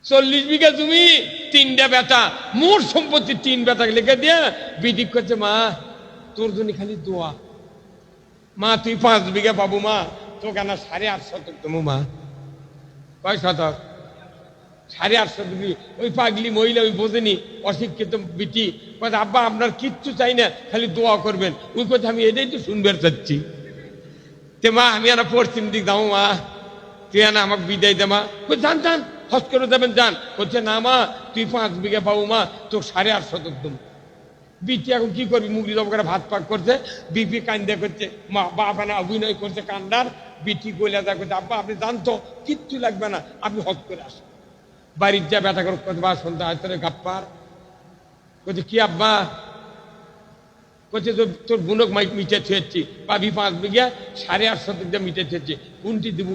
40 বিঘা জমি, 3টা বেটা, মোট সম্পত্তি 3 বেটা লিখে দিয়ে বিদিক করছে, মা তোর জন্য খালি দোয়া, মা তুই 5 বিঘা পাবো, মা তো কেন 8.5 শতক দেবো, মা কয় শতক? 8.5 শতক। ওই পাগলি মহিলা ওই বোঝেনি, অশিক্ষিত বিটি কথা, আব্বা আপনার কিচ্ছু চাই না, খালি দোয়া করবেন। ওই কথা আমি এটাই তো শুনবার চাচ্ছি। তে মা আমি আর পশ্চিম দিক দাও, মা তুই না আমাকে বিদায় দে, মা যান যান হজ করে দেবেন যান। বলছে না মা তুই 5 বিঘা পাবো, মা তো 8.5 শতক দেবো। বিটি এখন কি করবি, মুগরি জব করে ভাত পাক করছে, বিপি কান্দা করছে, মা বাবা না অভিনয় করছে কান্দার। বিটি কইলা যা করছে, আব্বা আপনি জানতো কিচ্ছু লাগবে না, আপনি হজ করে আসেন। বাড়ির যা বেটা করে করতে বা সন্ধ্যা হাতের গাপ্পার বলছে, কি আব্বা? বলছে তোর বুনক মাইক মিটে থুয়েছি, পাবি 5 বিঘা 8.5 শতক দিয়ে মিটে থুয়েছি, কোনটি দিব?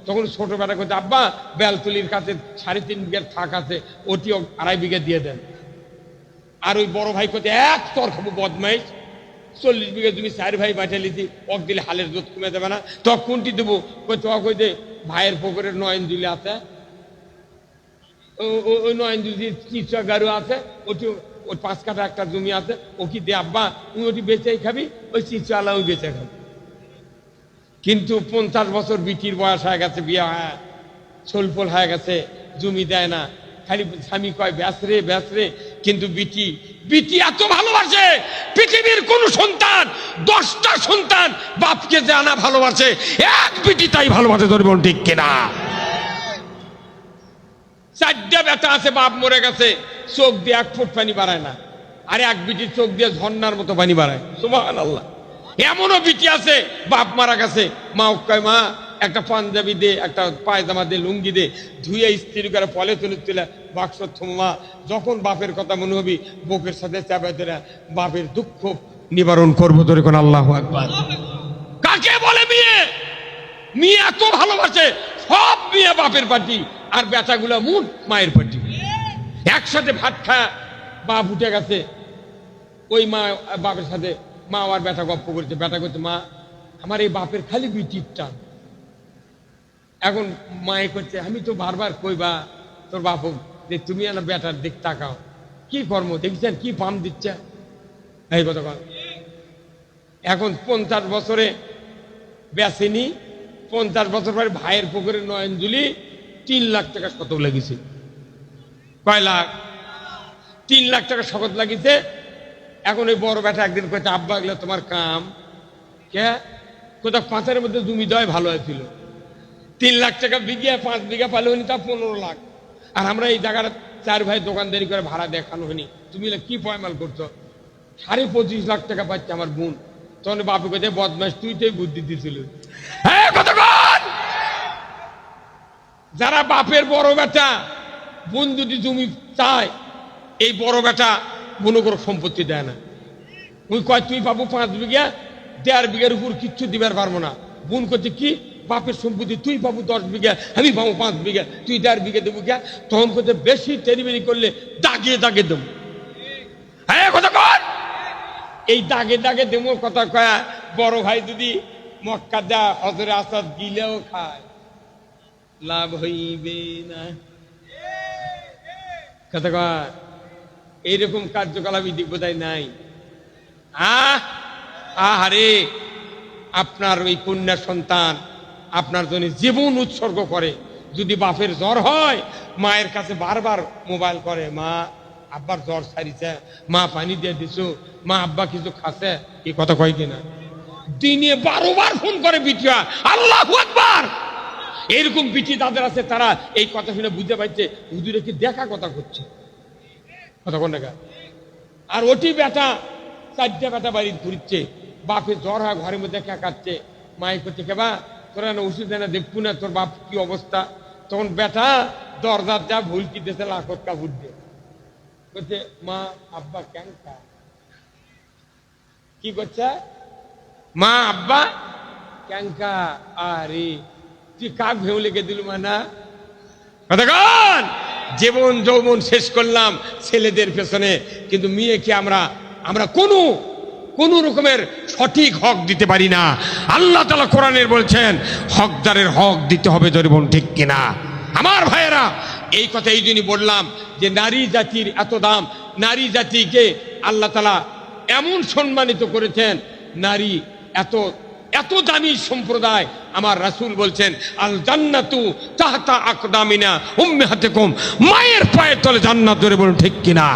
তখন ছোট বেটা করছে, আব্বা বেলতলির কাছে 3.5 বিঘার থাক আছে, ওটিও 2.5 বিঘা দিয়ে দেন। আর ওই বড় ভাই করছে, এক তর খাবো বদমাইশ, 40 বিঘা তুমি 4 ভাই বাঁচা লিছি, ওক দিলে হালের জোত কমে দেবে না, তো কোনটি দেবো? কই দে ভাইয়ের পুকুরের নয়নজুলি আছে, ওই নয়নজুলির চিচা গারু আছে, ওটি ওই 5 কাঠা একটা জমি আছে, ও কি দে আব্বা, তুই ওটি বেচেই খাবি, ওই চিচালা ওই বেচে খাবি। কিন্তু 50 বছর বিটির বয়স হয়ে গেছে, বিয়ে হয় ছোলফোল হয়ে গেছে, জমি দেয় না, খালি স্বামী কয় ব্যাসরে ব্যাসরে। কিন্তু বিটি এত ভালোবাসে, পৃথিবীর কোন সন্তান 10টা সন্তান বাপকে যে আনা ভালোবাসে, এক বিটি তাই ভালোবাসে, ধরে বল ঠিক কিনা? 4টা বেটা আছে, বাপ মরে গেছে, চোখ দিয়ে 1 ফুট পানি বাড়ায় না, আর এক বিটির চোখ দিয়ে ঝর্ণার মতো পানি বাড়ায়, সুবহানাল্লাহ। এমনও বিটি আছে বাপ মারা গেছে, মা কয় মা একটা পাঞ্জাবি দে, একটা পায়জামা দে, লুঙ্গি দে, ধুয়ে ইস্ত্রি করে পলে তুলে বাক্স থমা। যখন বাপের কথা মনে হবি বুকের সাথে চাপে ধরে বাপের দুঃখ নিবারণ করবো, ধরে কোন আল্লাহু আকবার। কাকে বলে মেয়ে? মেয়ে এত ভালোবাসে, সব মেয়ে বাপের পার্টি, আর বেটাগুলা মুঠ মায়ের পার্টি। একসাথে ভাত খায়, বাপ উঠে গেছে, ওই মা বাপের সাথে, মা আমার বেটা গপ্প করছে, বেটা করছে, মা আমার এই বাপের খালি বিটির টান। এখন মায়ে করছে, আমি তো বারবার কইবা তোর বাপ যে তুমি না বেটার দিক তাকাও, কি কর্ম দেখছেন, কি পাম দিচ্ছে এই কথা। এখন 50 বছরে বেসেনি, 50 বছর পরে ভাইয়ের পুকুরের নয়নজুলি 3 লাখ টাকা শতক লাগিয়েছে। কয় লাখ? 3 লাখ টাকা শতক লাগিয়েছে। এখন ওই বড় বেটা একদিন কয়েছে, আব্বা গেলে তোমার কাম কে কোথাও 5-এর মধ্যে জমি দেওয়াই ভালো হয়েছিল। 3 লাখ টাকা বিঘা, 5 বিঘা পালে হয়নি, তা 15 লাখ। আর আমরা এই জায়গাটা 4 ভাই দোকানদারি করে ভাড়া দেখানো হয়নি, তুমি কি পয়মাল করছো? 25.5 লাখ টাকা পাচ্ছে আমার বোন। তখন বাপু কে বদমাস, তুই তো বুদ্ধি দিছিল। যারা বাপের বড় বেটা বোন যদি জমি চায়, এই বড় বেটা মনে করো সম্পত্তি দেয় না। ওই কয় তুই পাবো 5 বিঘা, 1.5 বিঘার উপর কিচ্ছু দিবার পারবো না। বোন করছে কি, বাপের সম্পত্তি তুই পাবো 10 বিঘা, আমি পাবো 5 বিঘা, তুই 1.5 বিঘা দেবো কে? তখন করতে বেশি টেরিবেরি করলে দাগে দাগে দেবো। হ্যাঁ কথা কর, এই দাগে দাগে দেবো কথা কয়া। বড় ভাই যদি মক্কা দেয়া হজরে আসাদ গিলেও খায়, লাভ হইবে না কথা কয়। এইরকম কার্যকলাপ ইতি বোধহয় নাই। আহারে, আপনার ওই কন্যা সন্তান আপনার জন্য জীবন উৎসর্গ করে, যদি বাপের জ্বর হয় মায়ের কাছে বারবার মোবাইল করে, মা আব্বার জ্বর সারিছে, মা পানি দিয়ে দিছো, মা আব্বা কিছু খাচ্ছে, এই কথা কয় কিনা? দিনে 12 বার ফোন করে বিটিয়া, আল্লাহু আকবার। এরকম বিটি তাদের আছে, তারা এই কথা শুনে বুঝতে পারছে হুজুরে কি দেখা কথা করছে, কথা কোন দেখা। আর ওটি বেটা 4টা বেটা বাড়ি ঘুরছে, বাপের জ্বর হয় ঘরের মধ্যে কাকাচ্ছে, মায়ে করছে কেবা তোরা না ওষুধ দেয় না, দেখবো না তোর বাপ কি অবস্থা। তখন বেটা দরজার যা ভুল কি দিতে লাখত কাপড় দিয়ে করছে, মা আব্বা ক্যাঙ্কা। কি করছে? মা আব্বা ক্যাঙ্কা। আরে তুই কাক ভেউ লেগে দিল মানা কথা কন। জীবন যৌবন শেষ করলাম ছেলেদের পেছনে, কিন্তু মেয়েকে আমরা কোন রকমের সঠিক হক দিতে পারি না। আল্লাহ তাআলা কোরআনের বলছেন হকদারের হক দিতে হবে, জরিবন ঠিক কিনা? আমার ভাইয়েরা, এই কথা এই জন্যই বললাম যে নারী জাতির এত দাম, নারী জাতিকে আল্লাহ তাআলা এমন সম্মানিত করেছেন। নারী এত এত দামি সম্প্রদায়। আমার রাসূল বলছেন আল জান্নাতু তাহতা আকদামিনা উম্মাহাতিকুম, মায়ের পায়ের তলে জান্নাত। ধরে বলুন ঠিক কিনা?